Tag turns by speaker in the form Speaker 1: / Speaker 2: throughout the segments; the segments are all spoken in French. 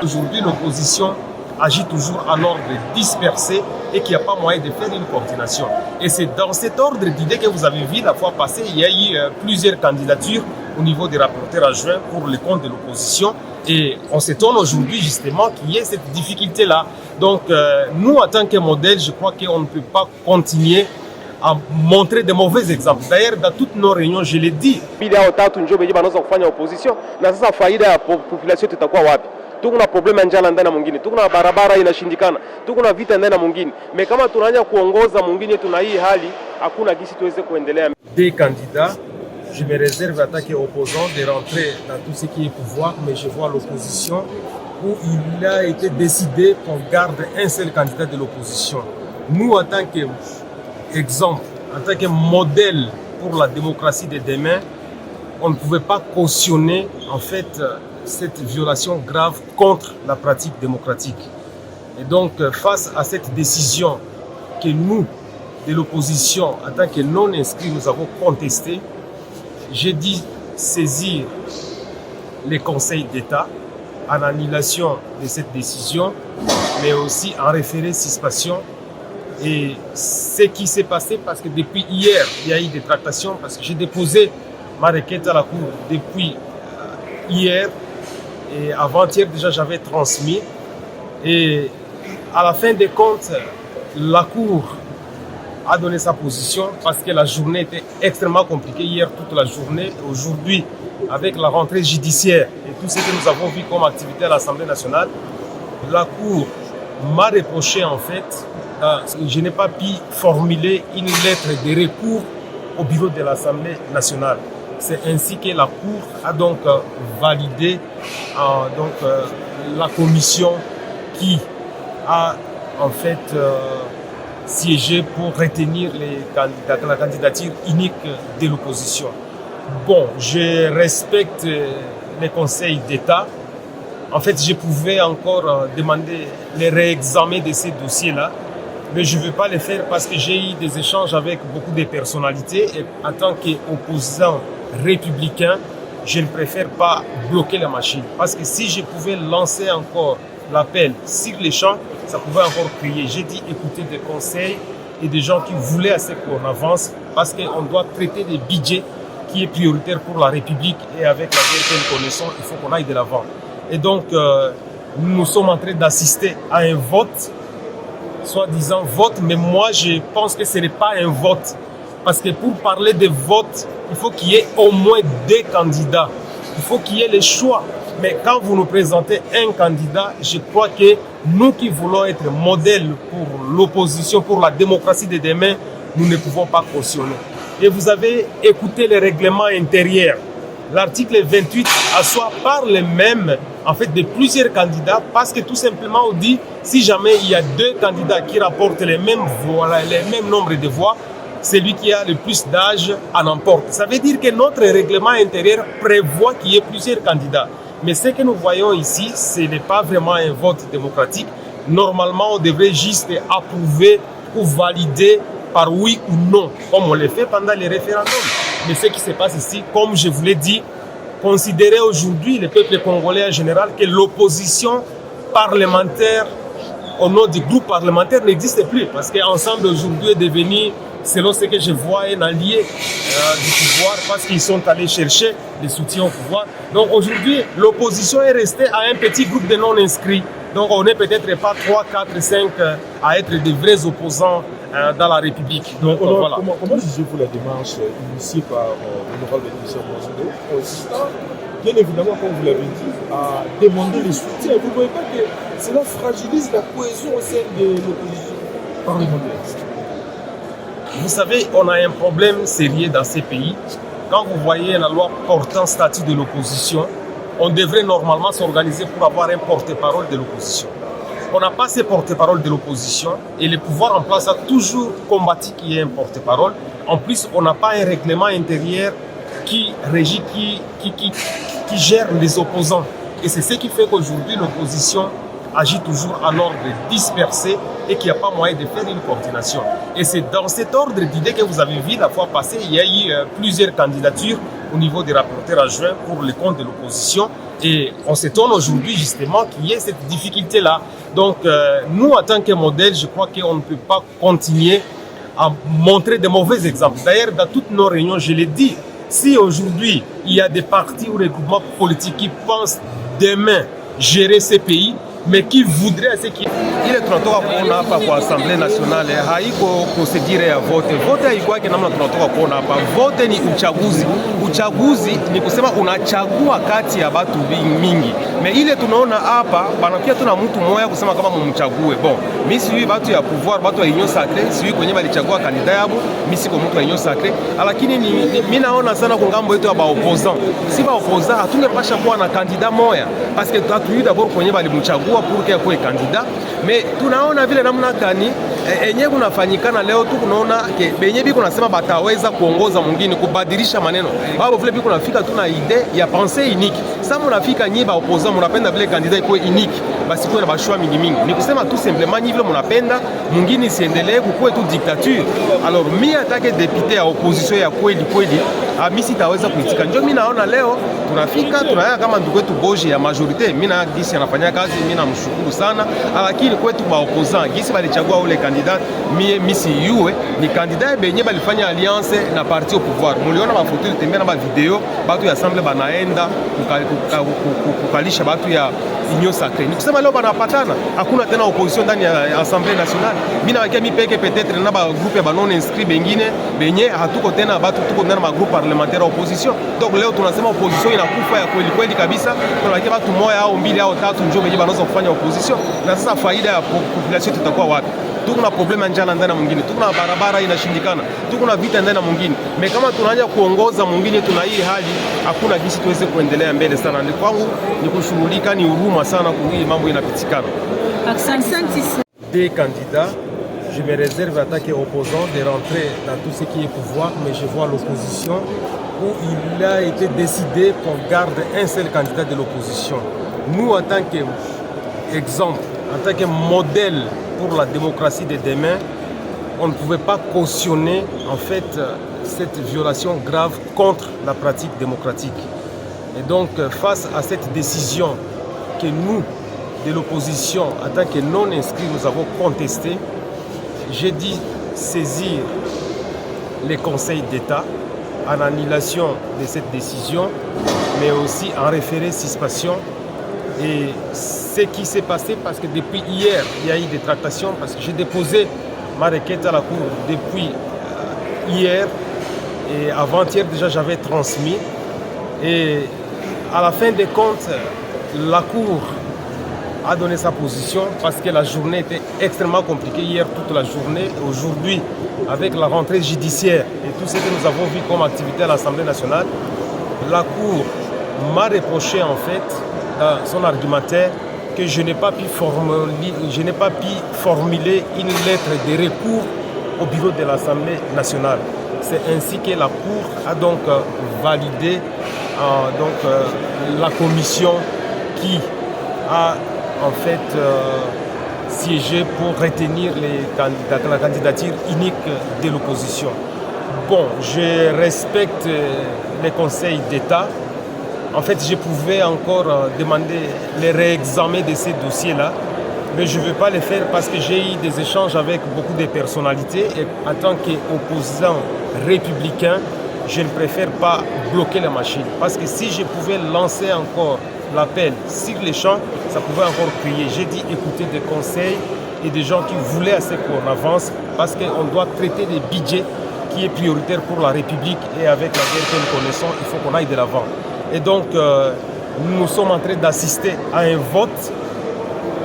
Speaker 1: Aujourd'hui, l'opposition agit toujours en ordre dispersé et qu'il n'y a pas moyen de faire une coordination. Et c'est dans cet ordre d'idées que vous avez vu la fois passée, il y a eu plusieurs candidatures au niveau des rapporteurs adjoints pour le compte de l'opposition. Et on s'étonne aujourd'hui justement qu'il y ait cette difficulté-là. Donc nous, en tant que modèle, je crois qu'on ne peut pas continuer à montrer de mauvais exemples. D'ailleurs, dans toutes nos réunions, je l'ai dit.
Speaker 2: Tukuna problema njala ndani mwingine, tukuna barabara inashindikana, tukuna vita ndani mwingine. Mais kama tunaanza kuongoza mwingine tuna hii hali, hakuna gisi tuweze kuendelea.
Speaker 1: Des candidats, je me réserve en tant qu'opposant de rentrer dans tout ce qui est pouvoir, mais je vois l'opposition où il a été décidé qu'on garde un seul candidat de l'opposition. Nous, en tant qu'exemple, en tant que modèle pour la démocratie de demain, on ne pouvait pas cautionner en fait cette violation grave contre la pratique démocratique. Et donc, face à cette décision que nous, de l'opposition, en tant que non-inscrits, nous avons contestée, j'ai dit saisir les conseils d'État en annulation de cette décision, mais aussi en référé suspension. Et ce qui s'est passé, parce que depuis hier, il y a eu des tractations, parce que j'ai déposé ma requête à la Cour depuis hier, et avant-hier déjà j'avais transmis. Et à la fin des comptes, la Cour a donné sa position parce que la journée était extrêmement compliquée. Hier, toute la journée. Aujourd'hui, avec la rentrée judiciaire et tout ce que nous avons vu comme activité à l'Assemblée nationale, la Cour m'a reproché en fait que je n'ai pas pu formuler une lettre de recours au bureau de l'Assemblée nationale. C'est ainsi que la Cour a donc validé la commission qui a en fait siégé pour retenir la candidature unique de l'opposition. Bon, je respecte les conseils d'État. En fait, je pouvais encore demander le réexamen de ces dossiers-là, mais je ne veux pas le faire parce que j'ai eu des échanges avec beaucoup de personnalités et en tant qu'opposant républicain, je ne préfère pas bloquer la machine. Parce que si je pouvais lancer encore l'appel sur les champs, ça pouvait encore crier. J'ai dit écouter des conseils et des gens qui voulaient assez qu'on avance parce qu'on doit traiter des budgets qui est prioritaire pour la République et avec la guerre que nous connaissons, il faut qu'on aille de l'avant. Et donc, nous sommes en train d'assister à un vote, soi-disant vote, mais moi je pense que ce n'est pas un vote. Parce que pour parler de vote, il faut qu'il y ait au moins 2 candidats. Il faut qu'il y ait le choix. Mais quand vous nous présentez un candidat, je crois que nous qui voulons être modèle pour l'opposition, pour la démocratie de demain, nous ne pouvons pas cautionner. Et vous avez écouté le règlement intérieur. L'article 28 à soi parle même en fait de plusieurs candidats parce que tout simplement on dit si jamais il y a 2 candidats qui rapportent les mêmes voix, les mêmes nombres de voix, celui qui a le plus d'âge en emporte. Ça veut dire que notre règlement intérieur prévoit qu'il y ait plusieurs candidats. Mais ce que nous voyons ici, ce n'est pas vraiment un vote démocratique. Normalement, on devrait juste approuver ou valider par oui ou non, comme on le fait pendant les référendums. Mais ce qui se passe ici, comme je vous l'ai dit, considérez aujourd'hui, le peuple congolais en général, que l'opposition parlementaire au nom du groupe parlementaire n'existe plus. Parce qu'Ensemble aujourd'hui est devenu, selon ce que je vois, un allié du pouvoir parce qu'ils sont allés chercher des soutiens au pouvoir. Donc aujourd'hui, l'opposition est restée à un petit groupe de non-inscrits. Donc on n'est peut-être pas 3, 4, 5 à être des vrais opposants dans la République. Donc voilà.
Speaker 3: Comment jugez-vous la démarche initiée par l'honorable Christian Mwanzondo consistant, bien évidemment, comme vous l'avez dit, à demander les soutiens? Vous ne voyez pas que cela fragilise la cohésion au sein de l'opposition parlementaire?
Speaker 1: Vous savez, on a un problème sérieux dans ces pays. Quand vous voyez la loi portant statut de l'opposition, on devrait normalement s'organiser pour avoir un porte-parole de l'opposition. On n'a pas ce porte-parole de l'opposition et le pouvoir en place a toujours combattu qu'il y ait un porte-parole. En plus, on n'a pas un règlement intérieur qui régit, qui gère les opposants. Et c'est ce qui fait qu'aujourd'hui, l'opposition agit toujours en ordre dispersé et qu'il n'y a pas moyen de faire une coordination. Et c'est dans cet ordre d'idées que vous avez vu la fois passée, il y a eu plusieurs candidatures au niveau des rapporteurs adjoints pour le compte de l'opposition. Et on s'étonne aujourd'hui justement qu'il y ait cette difficulté-là. Donc nous, en tant que modèle, je crois qu'on ne peut pas continuer à montrer de mauvais exemples. D'ailleurs, dans toutes nos réunions, je l'ai dit, si aujourd'hui il y a des partis ou des groupements politiques qui pensent demain gérer ces pays, mais qui voudraient ce qui ile tunatoka kuona hapa kwa Assemblée nationale haiko procedure ya vote. Vote haikuwa namna tunatoka kuona hapa. Vote ni uchaguzi. Uchaguzi ni kusema unachagua kati ya watu mingi. Mais ile tunaona hapa banakia tuna mtu mmoja kusema kama mumchague. Bon, mimi siwi watu ya pouvoir, watu wa union sacrée, siwi kwenye balichagua kandida yabo, mimi siko mtu wa union sacrée. Lakini mimi naona sana kwa ngambo yetu ya ba opposant. Si ba opposant hatungepasha kuwa na kandida moja parce que tatu d'abord kwenye balimchagua pour que akuwe kandida. Mais tunaona vile namna gani enye kunafanyikana leo tu kunaona benye biko nasema bataweza kuongoza mwingine kubadilisha maneno. Babo vile biko nafika tuna idée ya pensée unique. Sasa mnafika nyi ba opposant mnapenda vile kandida ikuwe unique. Basi kuwe na bashwa mingi mingi. Ni kusema tout simplement nyi vile mnapenda mwingine isiendelee kukuwe tu dictature. Alors mimi atake député ya opposition ya kweli kweli, mimi sitaweza kuitika. Ndio mimi naona leo tunafika tunaya kama ndugu wetu Boje ya majorité. Mimi na gisi anafanya kazi, mimi namshukuru sana. Lakini kwetu ba opposant gisi balichagua ule candidat mimi si yue ni candidat benye balifanya alliance na parti au pouvoir. Muliona mafoto tembea na video batu ya assemblée banaenda kukalisha batu ya union sacrée. Ni kusema leo banapatana, hakuna tena opposition ndani ya Assemblée nationale. Mimi nawakia mimi peke peut-être na ba groupe ya banon inscrit bengine benye hatuko tena batu tuko ndani ma groupe parlementaire opposition. Donc leo tunasema opposition inakufa ya kweli kweli kabisa. Tunawakia batu moja au mbili au tatu njoo benye banaweza kufanya opposition. Na sasa faida ya population tutakuwa wapi? Tuko na problema njala ndani mwingine, tuko na barabara inashindikana, tuko na vita ndani mwingine. Me kama tunaanza kuongoza mwingine, tuna hii hali, hakuna jinsi tuweze kuendelea mbele sana. Ni kwangu ni kushughulika, ni huruma sana kwa hii mambo inapitikana. Des candidats, je me réserve à attaquer opposants de rentrer dans tout ce qui est pouvoir, mais je vois l'opposition où il a été décidé qu'on garde un seul candidat de l'opposition. Nous, en tant qu'exemple, en tant que modèle pour la démocratie de demain, on ne pouvait pas cautionner en fait cette violation grave contre la pratique démocratique. Et donc face à cette décision que nous, de l'opposition, en tant que non-inscrits, nous avons contesté, j'ai dit saisir les conseils d'État en annulation de cette décision, mais aussi en référé suspension. Et ce qui s'est passé, parce que depuis hier, il y a eu des tractations, parce que j'ai déposé ma requête à la Cour depuis hier, et avant-hier déjà j'avais transmis. Et à la fin des comptes, la Cour a donné sa position parce que la journée était extrêmement compliquée hier, toute la journée. Aujourd'hui, avec la rentrée judiciaire et tout ce que nous avons vu comme activité à l'Assemblée nationale, la Cour m'a reproché en fait dans son argumentaire que je n'ai pas pu formuler une lettre de recours au bureau de l'Assemblée nationale. C'est ainsi que la Cour a donc validé la commission qui a en fait siégé pour retenir la candidature unique de l'opposition. Bon, je respecte les conseils d'État. En fait, je pouvais encore demander le réexamen de ces dossiers-là, mais je ne veux pas le faire parce que j'ai eu des échanges avec beaucoup de personnalités et en tant qu'opposant républicain, je ne préfère pas bloquer la machine. Parce que si je pouvais lancer encore l'appel sur les champs, ça pouvait encore crier. J'ai dit écouter des conseils et des gens qui voulaient assez qu'on avance parce qu'on doit traiter des budgets qui est prioritaire pour la République et avec la guerre que nous connaissons, il faut qu'on aille de l'avant. Et donc, nous sommes en train d'assister à un vote,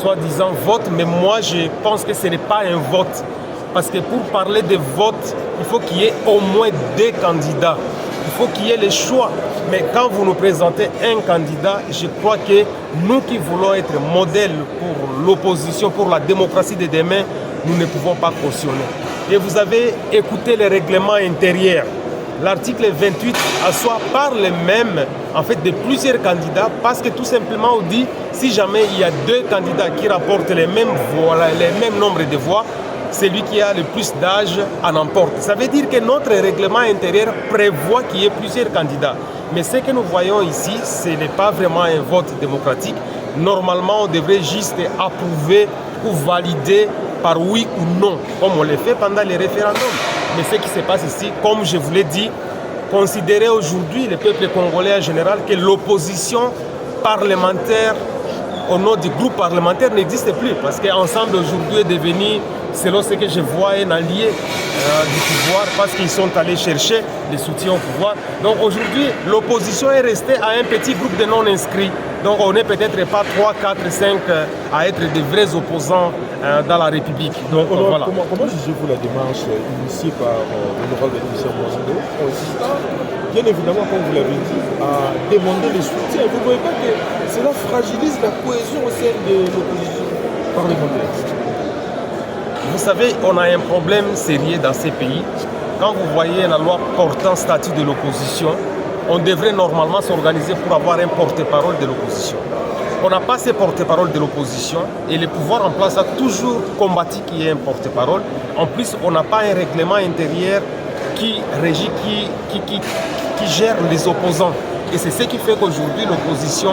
Speaker 1: soi-disant vote, mais moi je pense que ce n'est pas un vote. Parce que pour parler de vote, il faut qu'il y ait au moins 2 candidats. Il faut qu'il y ait les choix. Mais quand vous nous présentez un candidat, je crois que nous qui voulons être modèle pour l'opposition, pour la démocratie de demain, nous ne pouvons pas cautionner. Et vous avez écouté les règlements intérieurs. l'article 28 assoit parle même en fait de plusieurs candidats parce que tout simplement on dit si jamais il y a deux candidats qui rapportent les mêmes nombres de voix, celui qui a le plus d'âge en emporte. Ça veut dire que notre règlement intérieur prévoit qu'il y ait plusieurs candidats. Mais ce que nous voyons ici, ce n'est pas vraiment un vote démocratique. Normalement, on devrait juste approuver ou valider par oui ou non, comme on le fait pendant les référendums. Mais ce qui se passe ici, comme je vous l'ai dit, considérez aujourd'hui, le peuple congolais en général, que l'opposition parlementaire au nom du groupe parlementaire n'existe plus. Parce qu'Ensemble aujourd'hui est devenu, selon ce que je vois, un allié du pouvoir parce qu'ils sont allés chercher des soutiens au pouvoir. Donc aujourd'hui, l'opposition est restée à un petit groupe de non-inscrits. Donc on n'est peut-être pas 3, 4, 5 à être des vrais opposants dans la République. Donc voilà.
Speaker 3: Comment jugez-vous la démarche initiée par l'honorable Christian Mouazindo, consistant, bien évidemment, comme vous l'avez dit, à demander les soutiens? Vous ne voyez pas que cela fragilise la cohésion au sein de l'opposition parlementaire?
Speaker 1: Vous savez, on a un problème sérieux dans ces pays. Quand vous voyez la loi portant statut de l'opposition, on devrait normalement s'organiser pour avoir un porte-parole de l'opposition. On n'a pas ce porte-parole de l'opposition et le pouvoir en place a toujours combattu qu'il y ait un porte-parole. En plus, on n'a pas un règlement intérieur qui régit, qui gère les opposants. Et c'est ce qui fait qu'aujourd'hui, l'opposition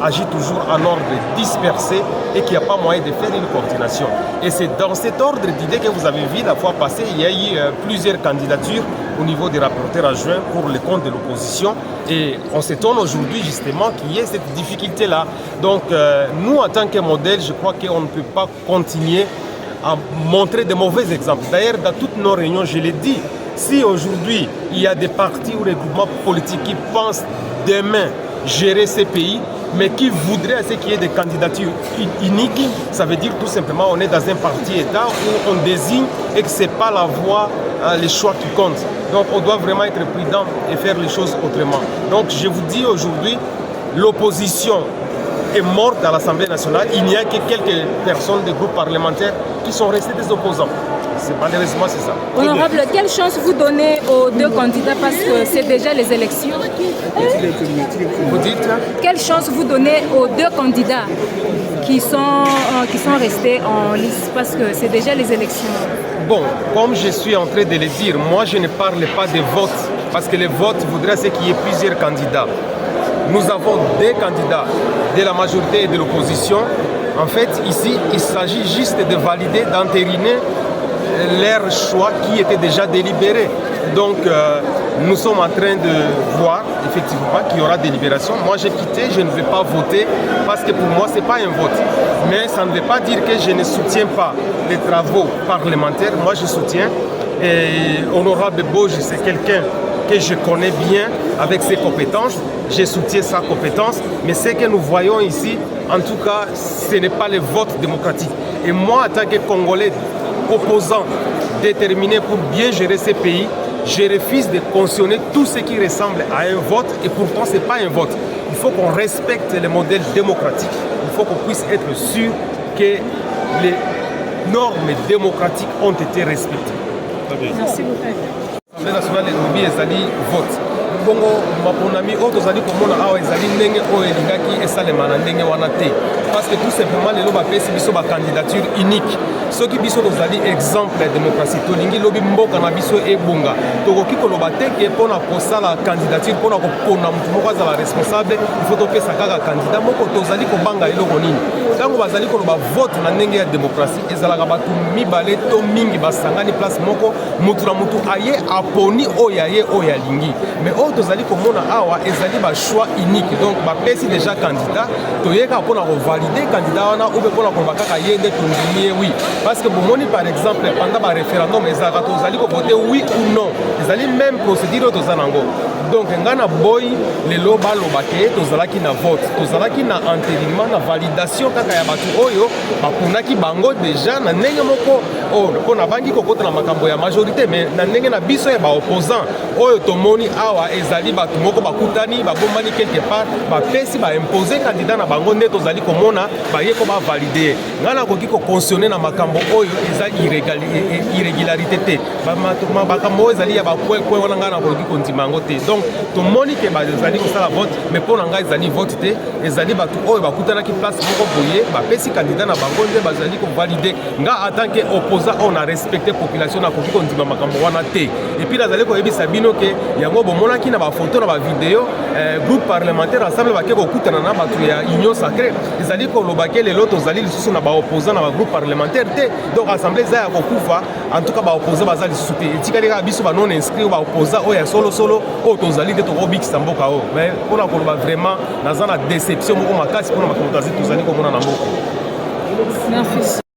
Speaker 1: agit toujours en ordre dispersé et qu'il n'y a pas moyen de faire une coordination. Et c'est dans cet ordre d'idées que vous avez vu la fois passée, il y a eu plusieurs candidatures au niveau des rapporteurs adjoints pour le compte de l'opposition. Et on s'étonne aujourd'hui justement qu'il y ait cette difficulté-là. Donc nous, en tant que modèle, je crois qu'on ne peut pas continuer à montrer de mauvais exemples. D'ailleurs, dans toutes nos réunions, je l'ai dit, si aujourd'hui il y a des partis ou des groupements politiques qui pensent demain gérer ces pays, mais qui voudraient à ce qu'il y ait des candidatures uniques, ça veut dire tout simplement on est dans un parti-État où on désigne et que ce n'est pas la voie, les choix qui comptent. Donc on doit vraiment être prudent et faire les choses autrement. Donc je vous dis aujourd'hui, l'opposition est morte à l'Assemblée nationale. Il n'y a que quelques personnes des groupes parlementaires qui sont restés des opposants. Malheureusement, c'est ça.
Speaker 4: Honorable, quelle chance vous donnez aux deux candidats parce que c'est déjà les élections?
Speaker 1: Vous dites?
Speaker 4: Quelle chance vous donnez aux deux candidats qui sont restés en liste parce que c'est déjà les élections?
Speaker 1: Bon, comme je suis en train de le dire, moi je ne parle pas de vote parce que le vote voudrait qu'il y ait plusieurs candidats. Nous avons deux candidats de la majorité et de l'opposition. En fait, ici, il s'agit juste de valider, d'entériner leur choix qui était déjà délibéré. Donc, nous sommes en train de voir effectivement qu'il y aura délibération. Moi, j'ai quitté, je ne vais pas voter parce que pour moi, ce n'est pas un vote. Mais ça ne veut pas dire que je ne soutiens pas les travaux parlementaires. Moi, je soutiens. Et Honorable Boge, c'est quelqu'un que je connais bien avec ses compétences. Je soutiens sa compétence. Mais ce que nous voyons ici, en tout cas, ce n'est pas le vote démocratique. Et moi, en tant que Congolais, opposant déterminé pour bien gérer ces pays, je refuse de cautionner tout ce qui ressemble à un vote et pourtant ce n'est pas un vote. Il faut qu'on respecte les modèles démocratiques. Il faut qu'on puisse être sûr que les normes démocratiques ont été respectées.
Speaker 4: Merci beaucoup.
Speaker 1: L'Assemblée nationale elobi ezali vote. Bongo maponami oyo tozali komona awa ezali ndenge oyo elingaki esalema na ndenge wana te. Parce que tout simplement lelo bapesi biso ba candidature unique. Soki biso tozali exemple ya démocratie tolingi lobi mboka na biso ebonga. Tokoki koloba te ke mpona kosala candidature mpona kopona mutu moko azala responsable il faut topesa kaka candidat moko tozali kobanga eloko nini. Ntango bazali koloba vote na ndenge ya démocratie ezalaka bato mibale to mingi basangani place moko mutu na mutu aye aponi oyo aye oyo alingi. Mais oyo tozali komona awa ezali ba choix unique. Donc bapesi déjà candidat toyeka mpona kovalider candidat wana ube mpona koloba kaka ye nde tondimi ye oui. Parce que bomoni par exemple pendant le référendum ezalaka tozali kovote oui ou non. Ezali même procédure toza nango. Donc ngana boy lelo baloba ke tozalaki na vote, tozalaki na entérinement na validation kaka ya bato oyo bapunaki bango déjà na ndenge moko on a bangi kokota na makambo ya majorité mais na ndenge na biso ya ba opposant oyo tomoni awa ezali batu moko bakutani babombani quelque part bapesi baimposer candidat na bango nde tozali komona baye ko bavalider nga nakoki kokonstionne na makambo oyo eza irrégularité te makambo oyo ezali ya bakwekwe wana nga nakoki kondima yango te donc tomoni ke bazali kosala vote mais mpo na ngai ezali vote te ezali batu oyo bakutanaki place moko boye bapesi candidat na bango nde bazali kovalide nga en tant que opposant on a respecté population nakoki kondima makambo wana te et puis nazali koyebisa bino ke yango bomonaki na bafoto na bavideo groupe parlementaire ensemble bake kokutana na bato ya union sacré ezali koloba ke lelo tozali lisusu na baopposant na bagroupe parlementaire te donc assemblée eza ya kokufa en tout cas baopposant baza lisusu te etikali kaka biso banon inscrit baopposant oyo ya solosolo oyo tozali te tokobikisa mboka oyo mais mpona koloba vraiment naza na déception moko makasi mpona makambo tozali komona na mboka.
Speaker 4: Merci.